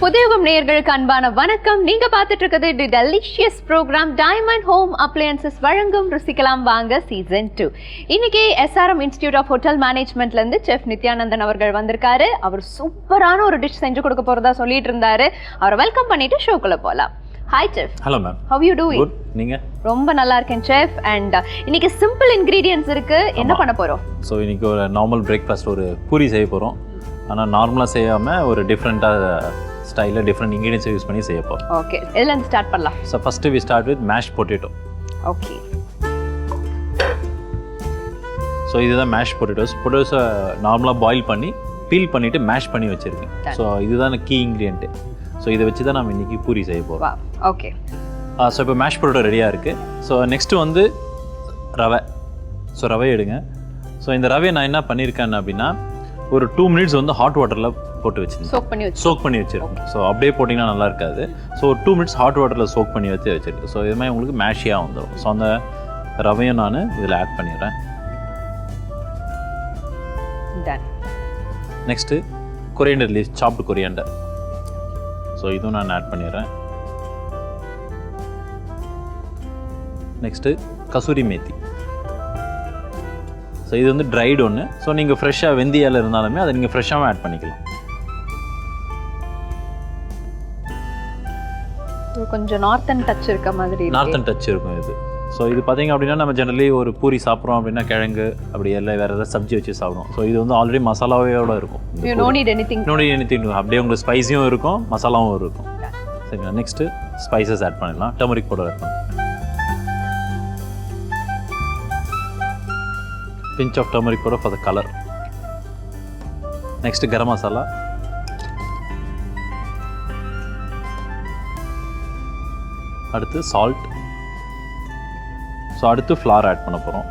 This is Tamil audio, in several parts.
புதுயுகம் நேயர்களுக்கு அன்பான வணக்கம். நீங்க பார்த்துட்டு இருக்கிறது the delicious programme Diamond Home Appliances வழங்கும் ருசிக்கலாம் வாங்க சீசன் 2. இன்னைக்கு SRM இன்ஸ்டிடியூட் ஆஃப் ஹோட்டல் மேனேஜ்மெண்ட்ல இருந்து செஃப் நித்யானந்தன் அவர்கள் வந்திருக்காரு. அவர் சூப்பரான ஒரு டிஷ் செஞ்சு கொடுக்க போறதா சொல்லிட்டு இருந்தாரு. அவரை வெல்கம் பண்ணிட்டு ஷோக்குள்ள போலாம். Hi chef. Hello ma'am. How you doing? Good. நீங்க? ரொம்ப நல்லா இருக்கேன் செஃப். அண்ட் இன்னைக்கு சிம்பிள் இன்கிரீடியன்ட்ஸ் இருக்கு. என்ன பண்ண போறோம்? ஸோ இன்னைக்கு ஒரு நார்மல் பிரேக்ஃபாஸ்ட் ஒரு பூரி செய்ய போகிறோம். ஆனால் நார்மலாக செய்யாமல் ஒரு டிஃப்ரெண்ட்டாக ஸ்டைலில் டிஃப்ரெண்ட் இன்க்ரீடியன்ஸ் யூஸ் பண்ணி செய்ய போகிறோம். ஓகே, எதுலேருந்து ஸ்டார்ட் பண்ணலாம்? So first we start with mash potato. Okay. So இதுதான் மேஷ் பொட்டேட்டோஸ். பொட்டேட்டோஸை நார்மலாக பாயில் பண்ணி பீல் பண்ணிவிட்டு மேஷ் பண்ணி வச்சுருக்கேன். ஸோ இதுதான் கீ இன்க்ரீடியன்ட்டு. ஸோ இதை வச்சு தான் நம்ம இன்றைக்கி பூரி செய்ய போகிறோம். ஓகே. ஸோ இப்போ மேஷ் பொட்டேட்டோ ரெடியாக இருக்குது. ஸோ நெக்ஸ்ட்டு வந்து ரவை. ஸோ ரவை எடுங்க. ஸோ இந்த ரவையை நான் என்ன பண்ணியிருக்கேன் அப்படின்னா ஒரு 2 minutes வந்து ஹாட் வாட்டரில் போட்டு வச்சுருக்கேன். சோக் பண்ணி வச்சுருக்கேன். ஸோ அப்படியே போட்டிங்கன்னா நல்லா இருக்காது. ஸோ ஒரு 2 minutes ஹாட் வாட்டரில் சோக் பண்ணி வச்சுருக்கேன். ஸோ இதுமாதிரி உங்களுக்கு மேஷியாக வந்துடும். ஸோ அந்த ரவையும் நான் இதில் ஆட் பண்ணிடுறேன். நெக்ஸ்ட்டு கொரியாண்டர் லீவ்ஸ், சாப்டு கொரியாண்டர். ஸோ இதுவும் நான் ஆட் பண்ணிடுறேன். நெக்ஸ்ட்டு கசூரி மேத்தி. ஸோ இது வந்து ட்ரைடு ஒன்று. ஸோ நீங்கள் ஃப்ரெஷ்ஷாக வெந்தயால் இருந்தாலுமே அதை நீங்கள் ஃப்ரெஷ்ஷாகவும் ஆட் பண்ணிக்கலாம். கொஞ்சம் நார்த்தன் டச் இருக்க மாதிரி. நார்த்தன் டச் இருக்கும் இது. ஸோ இது பார்த்தீங்க அப்படின்னா நம்ம ஜெனரலி ஒரு பூரி சாப்பிட்றோம் அப்படின்னா கிழங்கு அப்படி எல்லாம் வேறு ஏதாவது சப்ஜி வச்சு சாப்பிடுவோம். ஸோ இது வந்து ஆல்ரெடி மசாலாவோட இருக்கும். நோ நீட் எனிதிங் அப்படியே உங்களுக்கு ஸ்பைஸியும் இருக்கும், மசாலாவும் இருக்கும். சரிங்களா? நெக்ஸ்ட்டு ஸ்பைசஸ் ஆட் பண்ணிடலாம். டர்மரிக் பவுடர் ஆட் பண்ணலாம். pinch of turmeric powder for the color. Next garam masala. அடுத்து salt. ஸோ அடுத்து ஃப்ளார் ஆட் பண்ண போகிறோம்.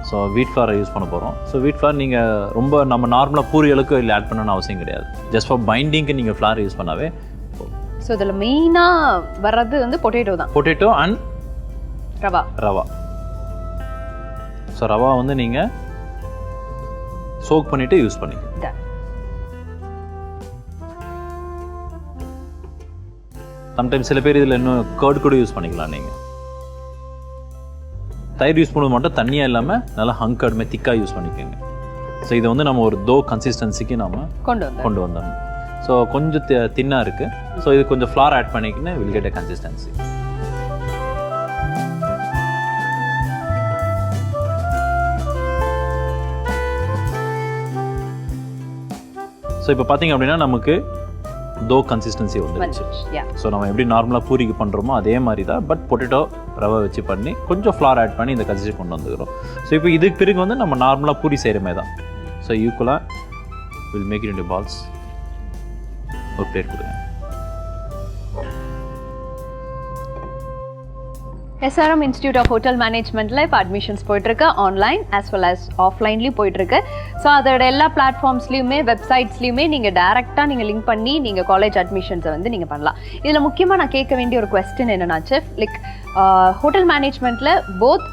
ஸோ வீட் ஃப்ளாரை யூஸ் பண்ண போகிறோம். ஸோ வீட் ஃப்ளார் நீங்கள் ரொம்ப நம்ம நார்மலாக பூரியலுக்கு இல்லை ஆட் பண்ணணும்னு அவசியம் கிடையாது. ஜஸ்ட் ஃபார் பைண்டிங்க்கு நீங்கள் ஃப்ளார் யூஸ் பண்ணாவே. ஸோ இதில் மெயினாக வர்றது வந்து பொட்டேட்டோ தான். Potato and rava. So rava வந்து நீங்கள் சோக் பண்ணிவிட்டு யூஸ் பண்ணிக்கலாம். சம்டைம்ஸ் சில பேர் இதில் இன்னும் கர்ட் கூட யூஸ் பண்ணிக்கலாம். நீங்கள் தயிர் யூஸ் பண்ணுவது மட்டும் தண்ணியாக இல்லாமல் நல்லா ஹங்கர்டுமே திக்காக யூஸ் பண்ணிக்கோங்க. ஸோ இதை வந்து நம்ம ஒரு தோ கன்சிஸ்டன்சிக்கு நம்ம கொண்டு வந்துடணும். ஸோ கொஞ்சம் தின்னாக இருக்குது. ஸோ இது கொஞ்சம் ஃப்ளார் ஆட் பண்ணிக்கின்னு will get a consistency. So இப்போ பார்த்தீங்க அப்படின்னா நமக்கு தோ கன்சிஸ்டன்சி வந்துடுச்சு. ஸோ நம்ம எப்படி நார்மலாக பூரிக்கு பண்ணுறோமோ அதே மாதிரி தான், பட் பொட்டேட்டோ ரவை வச்சு பண்ணி கொஞ்சம் ஃப்ளார் ஆட் பண்ணி இந்த கன்சிஸ்டன்சி கொண்டு வந்துக்கிறோம். ஸோ இப்போ இதுக்கு பிறகு வந்து நம்ம நார்மலாக பூரி செய்கிற மாதிரி தான். ஸோ ஈக்குவலாக will make it into balls. ஒரு பிளேட் கொடுங்க. SRM இன்ஸ்டிடியூட் ஆஃப் ஹோட்டல் மேனேஜ்மெண்ட்டில் இப்போ அட்மிஷன்ஸ் போயிட்டுருக்கு. ஆன்லைன் ஆஸ் வெல் ஆஸ் ஆஃப்லைன்லேயும் போயிட்டுருக்கு. ஸோ அதோட எல்லா பிளாட்ஃபார்ம்ஸ்லையுமே வெப்சைட்ஸ்லையுமே நீங்கள் டேரெக்டாக நீங்கள் லிங்க் பண்ணி நீங்கள் காலேஜ் அட்மிஷன்ஸை வந்து நீங்கள் பண்ணலாம். இதில் முக்கியமாக நான் கேட்க வேண்டிய ஒரு கொஸ்டின் என்னன்னா செஃப், லைக் ஹோட்டல் மேனேஜ்மெண்ட்டில் போத்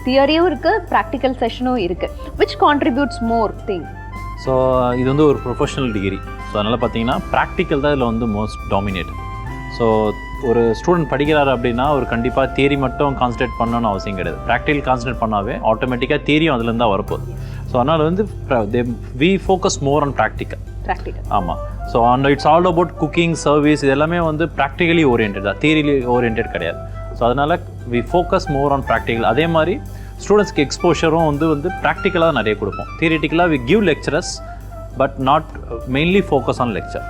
தியரியும் இருக்குது, ப்ராக்டிக்கல் செஷனும் இருக்குது. Which contributes more thing? So இது வந்து ஒரு ப்ரொஃபஷனல் டிகிரி. ஸோ அதனால் பார்த்தீங்கன்னா ப்ராக்டிக்கல் தான் இதில் வந்து மோஸ்ட் டாமினேட். ஸோ ஒரு ஸ்டூடெண்ட் படிக்கிறாரு அப்படின்னா ஒரு கண்டிப்பாக தியரி மட்டும் கான்சன்ட்ரேட் பண்ணணும்னு அவசியம் கிடையாது. ப்ராக்டிக்கல் கான்சன்ட்ரேட் பண்ணாவே ஆட்டோமேட்டிக்காக தியரியும் அதுலேருந்து தான் வரப்போகுது. ஸோ அதனால் வந்து we focus more on practical. ஆமாம். So and it's all about cooking, service, இது எல்லாமே வந்து ப்ராக்டிக்கலி ஓரியன்ட் தான், தியரிலி ஓரியன்ட் கிடையாது. ஸோ அதனால் we focus more on practical. அதே மாதிரி ஸ்டூடெண்ட்ஸ்க்கு எக்ஸ்போஷரும் வந்து ப்ராக்டிக்கலாக நிறைய கொடுப்போம். தியரிட்டிக்கலாக we give lectures but not mainly focus on lecture.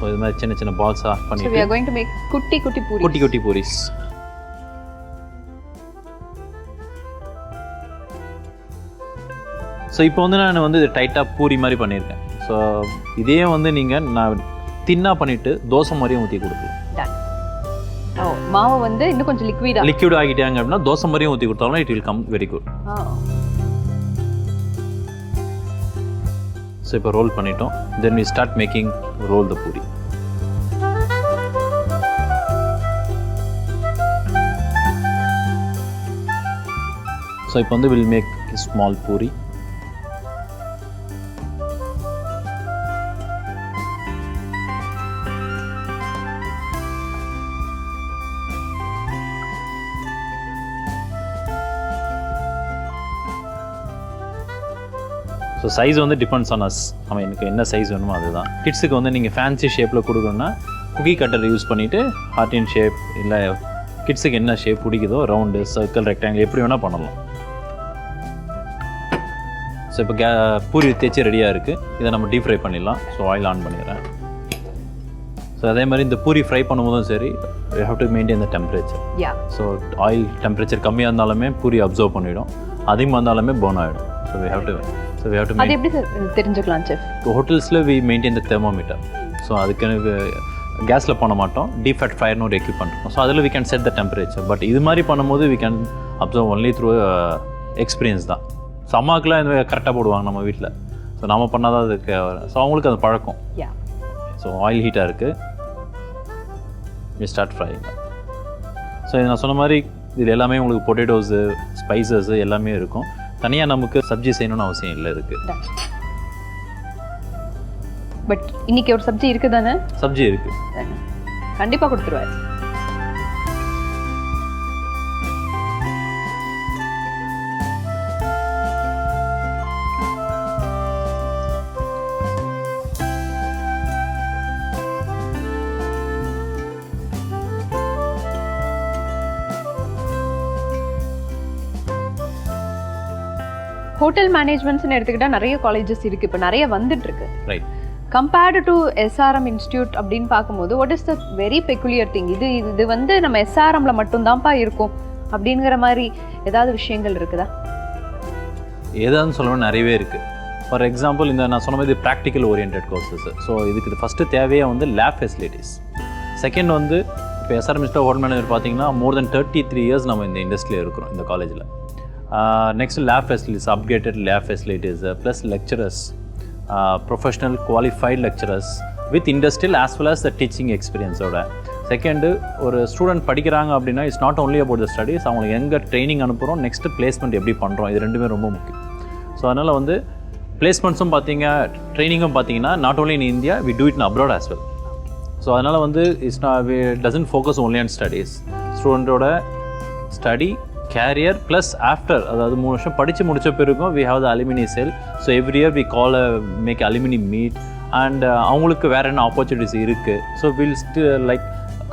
So இது மாதிரி சின்ன சின்ன பால்ஸ் ஆஃப் பண்ணி we are going to make குட்டி பூரிஸ். ஸோ இப்போ வந்து நான் வந்து இது டைட்டாக பூரி மாதிரி பண்ணியிருக்கேன். ஸோ இதே வந்து நீங்கள் நான் தின்னாக பண்ணிவிட்டு தோசை மாதிரியும் ஊற்றி கொடுக்கலாம். மாவு வந்து இன்னும் கொஞ்சம் லிக்விட் ஆகிட்டாங்க அப்படின்னா தோசை மாதிரியும் ஊற்றி கொடுத்தாலும் it will come very good. So இப்போ ரோல் பண்ணிட்டோம். Then we start making roll the puri. So இப்போ வந்து will make small puri. So size வந்து டிபெண்ட்ஸ் ஆன் அஸ். நம்ம எனக்கு என்ன சைஸ் வேணுமோ அதுதான். கிட்ஸுக்கு வந்து நீங்கள் ஃபேன்சி ஷேப்பில் கொடுக்கணுன்னா குக்கி கட்டர் யூஸ் பண்ணிவிட்டு ஹார்டின் ஷேப் இல்லை கிட்ஸுக்கு என்ன ஷேப் பிடிக்குதோ ரவுண்டு சர்க்கிள் ரெக்டாங்கிள் எப்படி வேணால் பண்ணலாம். ஸோ இப்போ பூரி தேய்ச்சி ரெடியாக இருக்குது. இதை நம்ம டீப் ஃப்ரை பண்ணிடலாம். ஸோ ஆயில் ஆன் பண்ணிடுறேன். ஸோ அதே மாதிரி இந்த பூரி ஃப்ரை பண்ணும்போதும் சரி you have to maintain the temperature. So oil temperature கம்மியாக இருந்தாலுமே பூரி அப்சர்வ் பண்ணிவிடும், அதிகமாக இருந்தாலுமே பர்ன் ஆகிடும். ஸோ வி ஹேவ் டு அது எப்படி தெரிஞ்சுக்கலாம் செஃப்? ஹோட்டல்ஸில் we maintain the thermometer. So அதுக்கு கேஸில் பண்ண மாட்டோம், டீப் ஃபேட் ஃபயர்னு ஒரு எக்யூப்மெண்ட் இருக்கும். ஸோ அதில் we can set the temperature. But இது மாதிரி பண்ணும்போது we can observe only through experience தான். ஸோ அம்மாவுக்குலாம் இந்த கரெக்டாக போடுவாங்க நம்ம வீட்டில். ஸோ நம்ம பண்ணாதான் அதுக்கு ஸோ அவங்களுக்கு அது பழக்கம். ஸோ ஆயில் ஹீட்டாக இருக்குது, வி ஸ்டார்ட் ஃப்ரைங். ஸோ இது நான் சொன்ன மாதிரி இது எல்லாமே உங்களுக்கு பொட்டேட்டோஸு ஸ்பைசஸ்ஸு எல்லாமே இருக்கும். தனியாக நமக்கு சப்ஜி செய்யணும்னு அவசியம் இல்லை இருக்குது. பட் இன்னைக்கு ஒரு சப்ஜி இருக்குது தானே? சப்ஜி இருக்குது, கண்டிப்பாக கொடுத்துருவாரு. ஹோட்டல் மேனேஜ்மெண்ட்ஸ்னு எடுத்துக்கிட்டால் நிறைய காலேஜஸ் இருக்குது, இப்போ நிறைய வந்துட்டு இருக்கு. Right. Compared to SRM institute அப்படின்னு பார்க்கும்போது what is the very peculiar thing? இது வந்து நம்ம எஸ்ஆர்எம்ல மட்டும்தான்ப்பா இருக்கும் அப்படிங்கிற மாதிரி ஏதாவது விஷயங்கள் இருக்குதா? ஏதான்னு சொல்லணும் நிறையவே இருக்குது. ஃபார் எக்ஸாம்பிள் இந்த நான் சொன்ன மாதிரி ப்ராக்டிக்கல் ஓரியன்ட் கோர்சஸ். ஸோ இதுக்கு ஃபஸ்ட்டு தேவையாக வந்து லேப் ஃபெசிலிட்டிஸ். செகண்ட் வந்து இப்போ எஸ்ஆர்எம் இன்ஸ்டியூட் ஹோட்டல் மேனேஜர் பார்த்தீங்கன்னா மோர் தென் 33 இயர்ஸ் நம்ம இந்த இண்டஸ்ட்ரியில் இருக்கிறோம் இந்த காலேஜில். Next lab facilities, upgraded lab facilities, plus lecturers, professional qualified lecturers with industrial as well as the teaching experience. Second ஒரு ஸ்டூடெண்ட் படிக்கிறாங்க அப்படின்னா it's not only about the studies, அவங்களுக்கு எங்கே ட்ரைனிங் அனுப்புகிறோம், நெக்ஸ்ட்டு பிளேஸ்மெண்ட் எப்படி பண்ணுறோம், இது ரெண்டுமே ரொம்ப முக்கியம். ஸோ அதனால் வந்து பிளேஸ்மெண்ட்ஸும் பார்த்தீங்க, ட்ரைனிங்கும் பார்த்தீங்கன்னா not only in India, we do it in abroad as well. So அதனால் வந்து it's doesn't focus only on studies. ஸ்டூடெண்ட்டோட ஸ்டடி கேரியர் ப்ளஸ் ஆஃப்டர், அதாவது 3 வருஷம் படித்து முடித்த பிறகும் we have the alumni cell. So every year we call make alumni meet and அவங்களுக்கு வேறு என்ன ஆப்பர்ச்சுனிட்டிஸ் இருக்குது. ஸோ வில் லைக்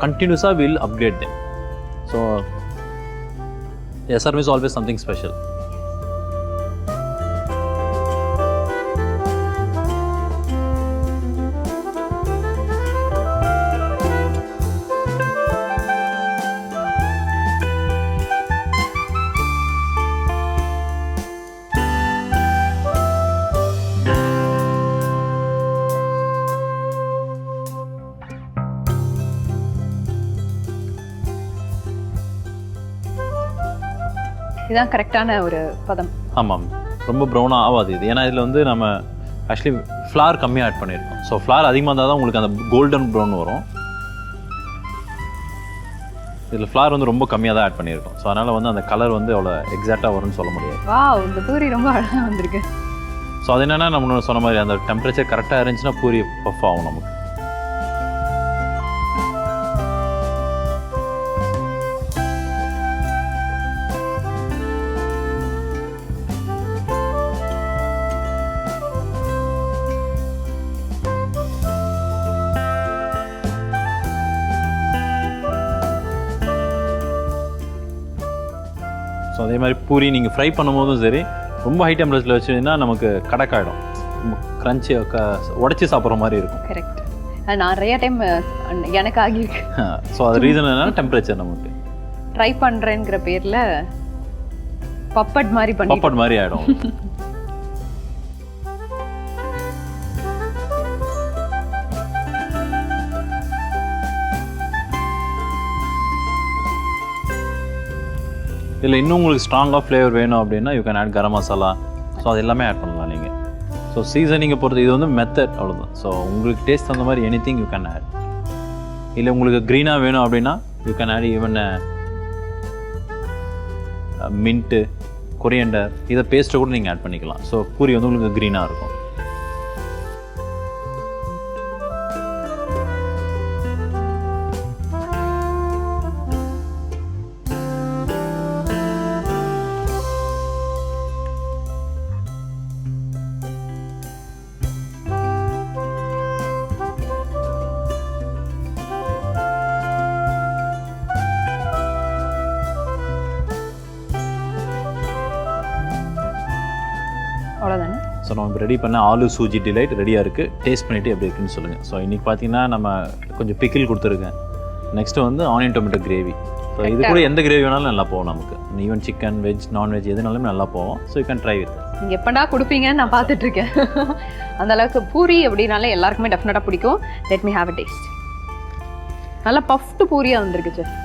கண்டினியூஸாக will upgrade them. So SRM is always something special. இதுதான் கரெக்டான ஒரு பதம். ஆமாம், ரொம்ப ப்ரௌனாக ஆகாது இது. ஏன்னா இதில் வந்து நம்ம ஆக்சுவலி ஃப்ளார் கம்மியாக ஆட் பண்ணியிருக்கோம். ஸோ ஃப்ளார் அதிகமாக இருந்தால் தான் உங்களுக்கு அந்த கோல்டன் ப்ரௌன் வரும். இதில் ஃப்ளார் வந்து ரொம்ப கம்மியாக தான் ஆட் பண்ணியிருக்கோம். ஸோ அதனால் வந்து அந்த கலர் வந்து அவ்வளோ எக்ஸாக்டாக வரும்னு சொல்ல முடியாது. வாவ், இந்த பூரி ரொம்ப அழகாக வந்திருக்கு. ஸோ அது என்னென்னா நம்ம சொன்ன மாதிரி அந்த டெம்பரேச்சர் கரெக்டாக இருந்துச்சுன்னா பூரி பஃப் ஆகும் நமக்கு. ஸோ அதே மாதிரி பூரி நீங்கள் ஃப்ரை பண்ணும்போதும் சரி ரொம்ப ஹை டெம்பரேச்சரில் வச்சுன்னா நமக்கு கடக்காயிடும், க்ரன்ச்சி உடச்சி சாப்பிட்ற மாதிரி இருக்கும். கரெக்ட், அது நிறைய டைம் எனக்கு ஆகியிருக்கு. ஸோ அது ரீசன் என்னன்னா டெம்பரேச்சர் நமக்கு ட்ரை பண்ணுறேங்கிற பேரில் பப்பட் மாதிரி ஆகிடும். இதில் இன்னும் உங்களுக்கு ஸ்ட்ராங்காக ஃப்ளேவர் வேணும் அப்படின்னா you can add garam masala. So அது எல்லாமே ஆட் பண்ணலாம் நீங்கள். ஸோ சீசனிங்கை பொறுத்து இது வந்து மெத்தட் அவ்வளோதான். ஸோ உங்களுக்கு டேஸ்ட் அந்த மாதிரி anything you can add. இல்லை உங்களுக்கு க்ரீனாக வேணும் அப்படின்னா you can add even mint, coriander, இதை பேஸ்ட்டை கூட நீங்கள் ஆட் பண்ணிக்கலாம். ஸோ பூரி வந்து உங்களுக்கு க்ரீனாக இருக்கும். அவ்வளோதானே. ஸோ நம்ம ரெடி பண்ண ஆலு சூஜி டிலைட் ரெடியாக இருக்குது. டேஸ்ட் பண்ணிவிட்டு எப்படி இருக்குன்னு சொல்லுங்கள். ஸோ இன்றைக்கி பார்த்தீங்கன்னா நம்ம கொஞ்சம் பிக்கில் கொடுத்துருக்கேன். நெக்ஸ்ட்டு வந்து ஆனியன் டொமேட்டோ கிரேவி. ஸோ இது கூட எந்த கிரேவி வேணாலும் நல்லா போகும் நமக்கு. ஈவன் சிக்கன், வெஜ், நான்வெஜ் எதுனாலும் நல்லா போகும். So you can try with. நீங்கள் எப்படா கொடுப்பீங்கன்னு நான் பார்த்துட்ருக்கேன். அந்த அளவுக்கு பூரி அப்படின்னாலே எல்லாருக்குமே டெஃபினட்டாக பிடிக்கும். Let me have a taste. நல்லா பஃப்டு பூரியாக வந்திருக்கு செஃப்.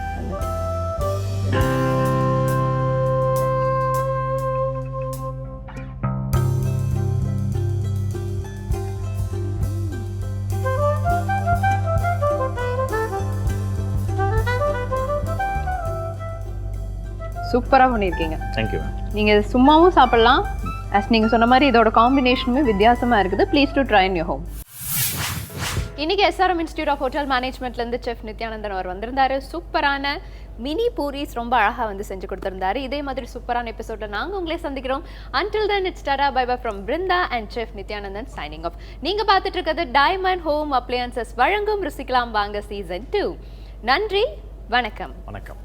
சூப்பராக பண்ணியிருக்கீங்க. தேங்க்யூ. நீங்கள் சும்மாவும் சாப்பிட்லாம். நீங்கள் சொன்ன மாதிரி இதோட காம்பினேஷனுமே வித்தியாசமாக இருக்குது. Please do try in your home. இன்றைக்கி SRM இன்ஸ்டியூட் ஆஃப் ஹோட்டல் மேனேஜ்மெண்ட்லேருந்து செஃப் நித்யானந்தன் அவர் வந்திருந்தாரு. சூப்பரான மினி பூரிஸ் ரொம்ப அழகாக வந்து செஞ்சு கொடுத்துருந்தாரு. இதே மாதிரி சூப்பரான எபிசோடில் நாங்கள் உங்களே சந்திக்கிறோம். Until then, it's Tara, bye bye from Brinda and Chef Nithyanandan signing off. நீங்கள் பார்த்துட்டு இருக்கிறது டைமண்ட் ஹோம் அப்ளையன்சஸ் வழங்கும் ருசிக்கலாம் வாங்க சீசன் 2. நன்றி, வணக்கம். வணக்கம்.